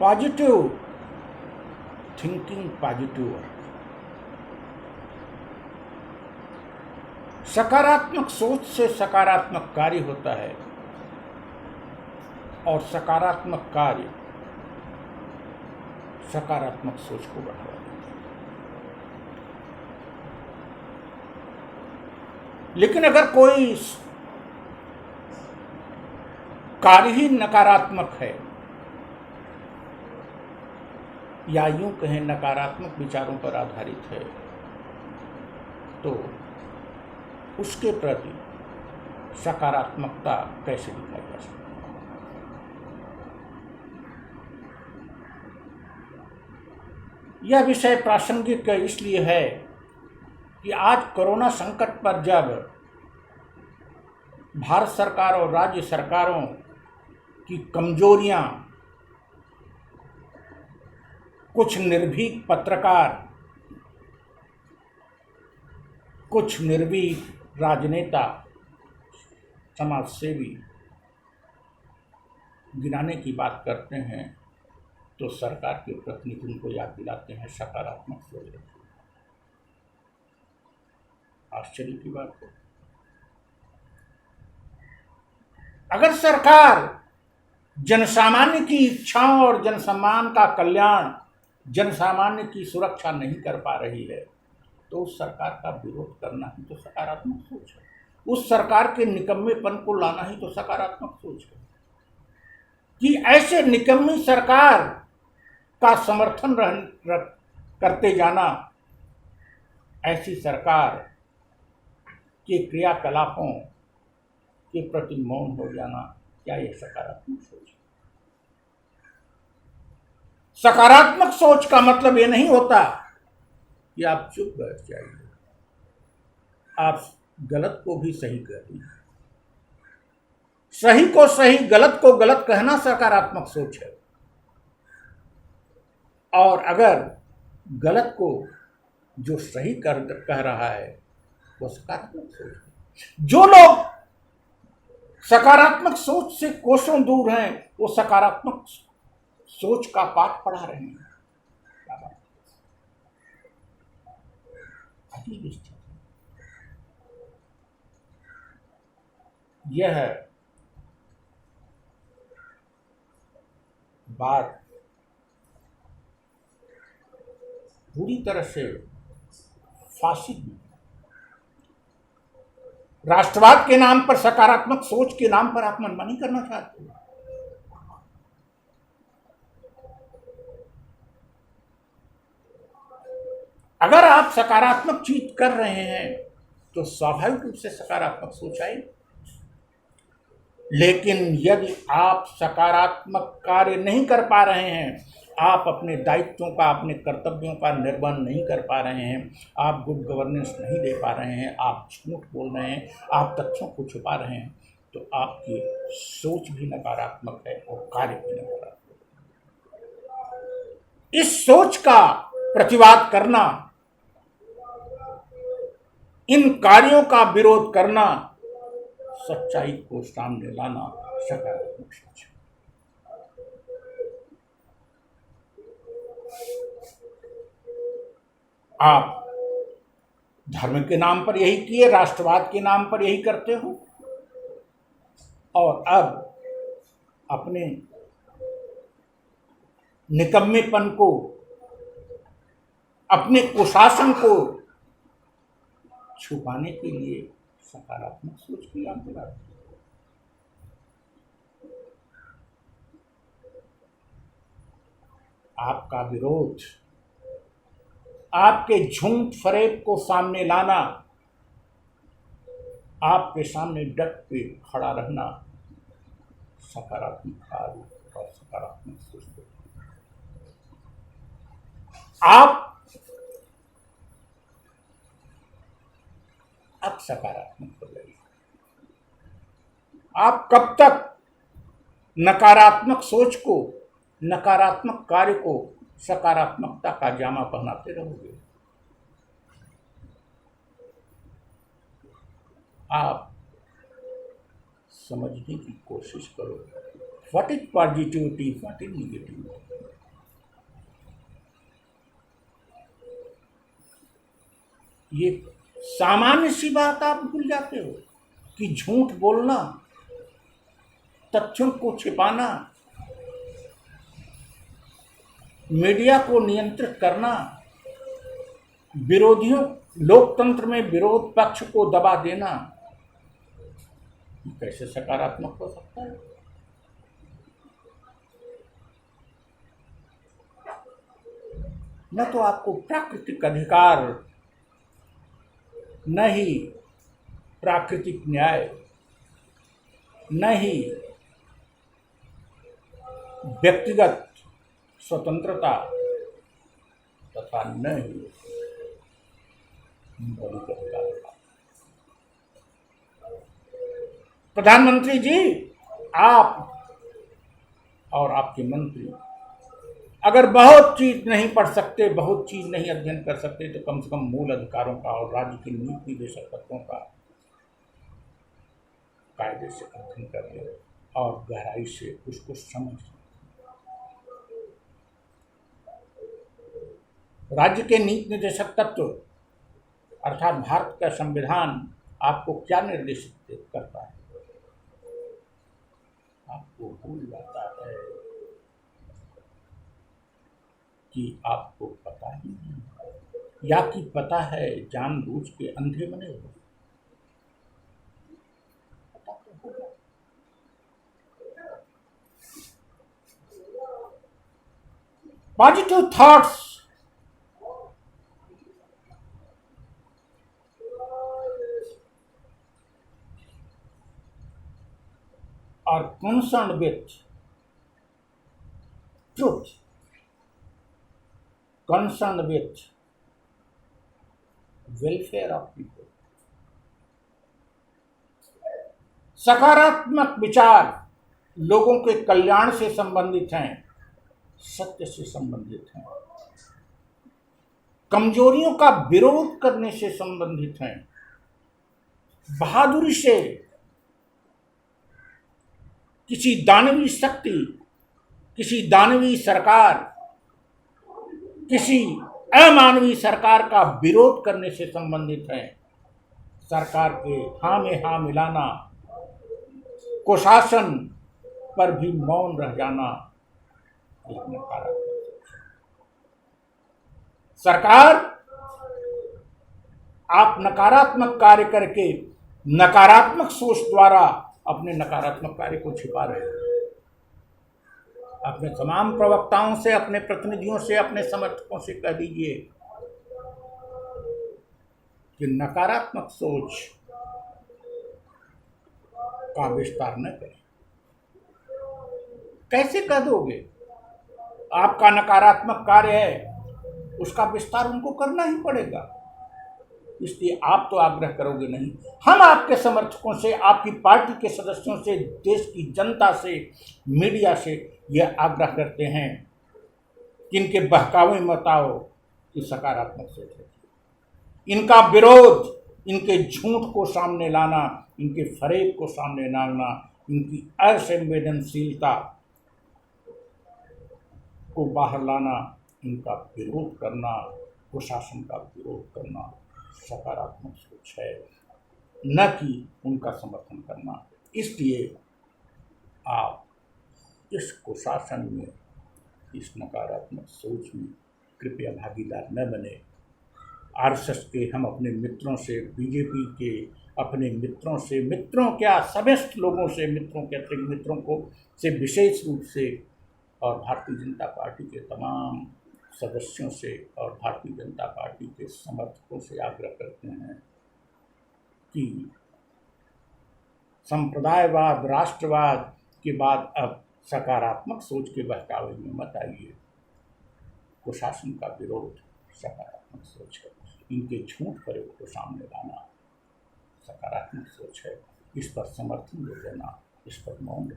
Positive thinking, positive work. सकारात्मक सोच से सकारात्मक कार्य होता है और सकारात्मक कार्य सकारात्मक सोच को बढ़ावा देता है। लेकिन अगर कोई कार्य ही नकारात्मक है या यूं कहें नकारात्मक विचारों पर आधारित है, तो उसके प्रति सकारात्मकता कैसे दिखाई जा सकती है? यह विषय प्रासंगिक इसलिए है कि आज कोरोना संकट पर जब भारत सरकार और राज्य सरकारों की कमजोरियां कुछ निर्भीक पत्रकार, कुछ निर्भीक राजनेता, समाजसेवी गिराने की बात करते हैं, तो सरकार के प्रतिनिधि उनको याद दिलाते हैं सकारात्मक सोच रखिए। आश्चर्य की बात है। अगर सरकार जनसामान्य की इच्छाओं और जनसामान्य का कल्याण, जनसामान्य की सुरक्षा नहीं कर पा रही है, तो उस सरकार का विरोध करना ही तो सकारात्मक सोच है। उस सरकार के निकम्मेपन को लाना ही तो सकारात्मक सोच है। कि ऐसे निकम्मी सरकार का समर्थन करते जाना, ऐसी सरकार के क्रियाकलापों के प्रति मौन हो जाना, क्या यह सकारात्मक सोच है? सकारात्मक सोच का मतलब यह नहीं होता कि आप चुप बैठ जाइए, आप गलत को भी सही कर दीजिए। सही को सही, गलत को गलत कहना सकारात्मक सोच है। और अगर गलत को जो सही कह रहा है वो सकारात्मक सोच है। जो लोग सकारात्मक सोच से कोसों दूर हैं, वो सकारात्मक सोच का पाठ पढ़ा रहे हैं। क्या बात है? यह बात पूरी तरह से फासिद, राष्ट्रवाद के नाम पर, सकारात्मक सोच के नाम पर आप मनमानी करना चाहते हो। अगर आप सकारात्मक चीज कर रहे हैं तो स्वाभाविक रूप से सकारात्मक सोच आएगी। लेकिन यदि आप सकारात्मक कार्य नहीं कर पा रहे हैं, आप अपने दायित्वों का, अपने कर्तव्यों का निर्वहन नहीं कर पा रहे हैं, आप गुड गवर्नेंस नहीं दे पा रहे हैं, आप झूठ बोल रहे हैं, आप तथ्यों को छुपा रहे हैं, तो आपकी सोच भी नकारात्मक है और कार्य भी नकारात्मक है। इस सोच का प्रतिवाद करना, इन कार्यों का विरोध करना, सच्चाई को सामने लाना सकारात्मक सोच है। आप धर्म के नाम पर यही किए, राष्ट्रवाद के नाम पर यही करते हो, और अब अपने निकम्मेपन को, अपने कुशासन को छुपाने के लिए सकारात्मक सोच की याद दिलाते हैं। आपका विरोध, आपके झूठ फरेब को सामने लाना, आपके सामने डट के खड़ा रहना सकारात्मक कार्य और सकारात्मक सोच। आप अब सकारात्मक हो जाइए। आप कब तक नकारात्मक सोच को, नकारात्मक कार्य को सकारात्मकता का जामा पहनाते रहोगे? आप समझने की कोशिश करो, what is positivity, what is negativity. ये सामान्य सी बात आप भूल जाते हो कि झूठ बोलना, तथ्यों को छिपाना, मीडिया को नियंत्रित करना, विरोधियों, लोकतंत्र में विरोध पक्ष को दबा देना, कैसे सकारात्मक हो सकता है? न तो आपको प्राकृतिक अधिकार, न ही प्राकृतिक न्याय, न ही व्यक्तिगत स्वतंत्रता, तथा न ही मौलिक अधिकार। प्रधानमंत्री जी, आप और आपके मंत्री अगर बहुत चीज नहीं पढ़ सकते, बहुत चीज नहीं अध्ययन कर सकते, तो कम से कम मूल अधिकारों का और राज्य की नीति निर्देशक तत्वों का कायदे से अध्ययन कर ले और गहराई से उसको समझ। राज्य के नीति निर्देशक तत्व अर्थात भारत का संविधान आपको क्या निर्देशित करता है? आपको भूल जाता है कि आपको पता ही नहीं, या कि पता है जानबूझ के अंधे बने हो। Positive thoughts are concerned with truth, concerned with welfare of people. सकारात्मक विचार लोगों के कल्याण से संबंधित हैं, सत्य से संबंधित हैं, कमजोरियों का विरोध करने से संबंधित हैं, बहादुरी से किसी दानवी शक्ति, किसी दानवी सरकार, किसी अमानवीय सरकार का विरोध करने से संबंधित है। सरकार के हाँ में हाँ मिलाना, कुशासन पर भी मौन रह जाना, एक नकारात्मक। सरकार, आप नकारात्मक कार्य करके नकारात्मक सोच द्वारा अपने नकारात्मक कार्य को छिपा रहे हैं। अपने तमाम प्रवक्ताओं से, अपने प्रतिनिधियों से, अपने समर्थकों से कह दीजिए कि नकारात्मक सोच का विस्तार न करें। कैसे कह दोगे? आपका नकारात्मक कार्य है, उसका विस्तार उनको करना ही पड़ेगा। इसलिए आप तो आग्रह करोगे नहीं, हम आपके समर्थकों से, आपकी पार्टी के सदस्यों से, देश की जनता से, मीडिया से यह आग्रह करते हैं कि इनके बहकावे मत आओ, कि सकारात्मक सोच रखिए। इनका विरोध, इनके झूठ को सामने लाना, इनके फरेब को सामने लाना, इनकी असंवेदनशीलता को बाहर लाना, इनका विरोध करना, प्रशासन का विरोध करना सकारात्मक सोच है, न कि उनका समर्थन करना। इसलिए आप इस कुशासन में, इस नकारात्मक सोच में कृपया भागीदार न बने। आरएसएस के हम अपने मित्रों से, बीजेपी के अपने मित्रों से, मित्रों क्या समस्त लोगों से, मित्रों के अतिरिक्त मित्रों को से विशेष रूप से, और भारतीय जनता पार्टी के तमाम सदस्यों से और भारतीय जनता पार्टी के समर्थकों से आग्रह करते हैं कि संप्रदायवाद, राष्ट्रवाद के बाद अब सकारात्मक सोच के बहकावे में मत आइए। कुशासन का विरोध सकारात्मक सोच है, इनके झूठ प्रयोग को सामने लाना सकारात्मक सोच है। इस पर समर्थन दे देना, इस पर मौन